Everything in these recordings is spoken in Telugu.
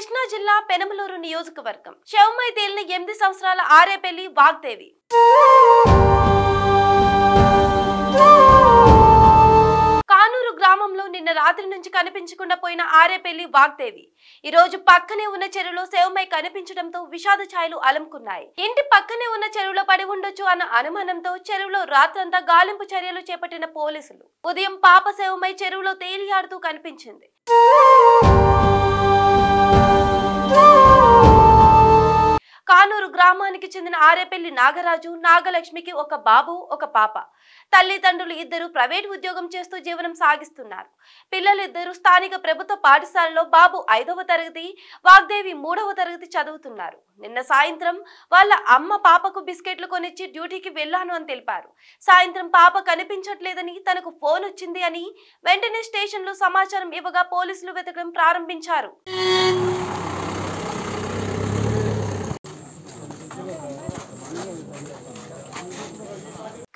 కృష్ణా జిల్లా పెనమలూరు నియోజకవర్గం శవమై తేలిన 8 సంవత్సరాల ఆరేపల్లి వాగ్దేవి. కానూరు గ్రామంలో నిన్న రాత్రి నుంచి కనిపించకుండా పోయిన ఆరేపల్లి వాగ్దేవి ఈ రోజు పక్కనే ఉన్న చెరువులో శవమై కనిపించడంతో విషాద ఛాయలు అలముకున్నాయి. ఇంటి పక్కనే ఉన్న చెరువులో పడి ఉండొచ్చు అన్న అనుమానంతో చెరువులో రాత్రంతా గాలింపు చర్యలు చేపట్టిన పోలీసులు ఉదయం పాప శవమై చెరువులో తేలియాడుతూ కనిపించింది. కానూరు గ్రామానికి చెందిన ఆరేపల్లి నాగరాజు నాగలక్ష్మికి ఒక బాబు ఒక పాప. తల్లిదండ్రులు ఇద్దరు ప్రైవేట్ ఉద్యోగం చేస్తూ జీవనం సాగిస్తున్నారు. పిల్లలిద్దరూ స్థానిక ప్రభుత్వ పాఠశాలలో బాబు 5వ తరగతి, వాగ్దేవి 3వ తరగతి చదువుతున్నారు. నిన్న సాయంత్రం వాళ్ళ అమ్మ పాపకు బిస్కెట్లు కొనిచ్చి డ్యూటీకి వెళ్ళాను అని తెలిపారు. సాయంత్రం పాప కనిపించట్లేదని తనకు ఫోన్ వచ్చింది అని వెంటనే స్టేషన్లో సమాచారం ఇవ్వగా పోలీసులు వెతకడం ప్రారంభించారు.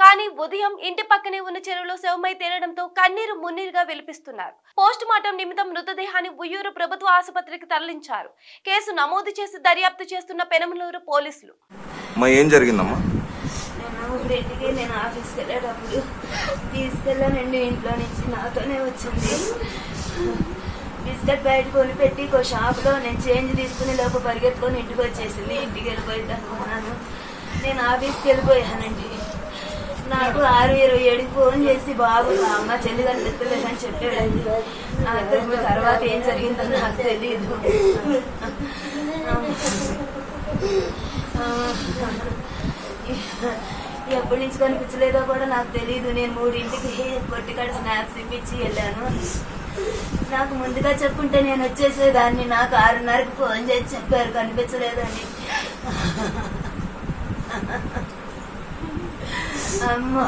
కానీ ఉదయం ఇంటి పక్కనే ఉన్న చెరువులో శవమై తేలడంతో కన్నీరు మున్నీరుగా వెలిపిస్తున్నారు. పోస్ట్ మార్టం నిమిత్తం మృతదేహాన్ని ఉయ్యూరు ప్రభుత్వ ఆసుపత్రికి తరలించారు. కేసు నమోదు చేసి దర్యాప్తు చేస్తున్న పెనమలూరు పోలీసులు. ఏం జరిగిందమ్మా? నేను ఆఫీస్కి వెళ్ళేటప్పుడు తీసుకెళ్ళానండి. ఇంట్లో నుంచి నాతోనే వచ్చింది. బిస్కెట్ బయట కొని పెట్టి ఒక షాప్లో నేను చేంజ్ తీసుకుని లోపు పరిగెత్తుకొని ఇంటికి వచ్చేసింది. ఇంటికి వెళ్ళిపోయింది అనుకున్నాను. నేను ఆఫీస్కి వెళ్ళిపోయానండి. నాకు 6:27 ఫోన్ చేసి బాబు అమ్మ చెల్లి కనిపించలేదని చెప్పాడండి. నాకు తర్వాత ఏం జరిగిందో నాకు తెలియదు. ఎప్పటి నుంచి కనిపించలేదో కూడా నాకు తెలియదు. నేను 3ంటికి పొట్టికాడ స్నాక్స్ ఇప్పించి వెళ్ళాను. నాకు ముందుగా చెప్పుంటే నేను వచ్చేసేదాన్ని. నాకు 6:30కి ఫోన్ చేసి చెప్పారు కనిపించలేదని. అమ్మా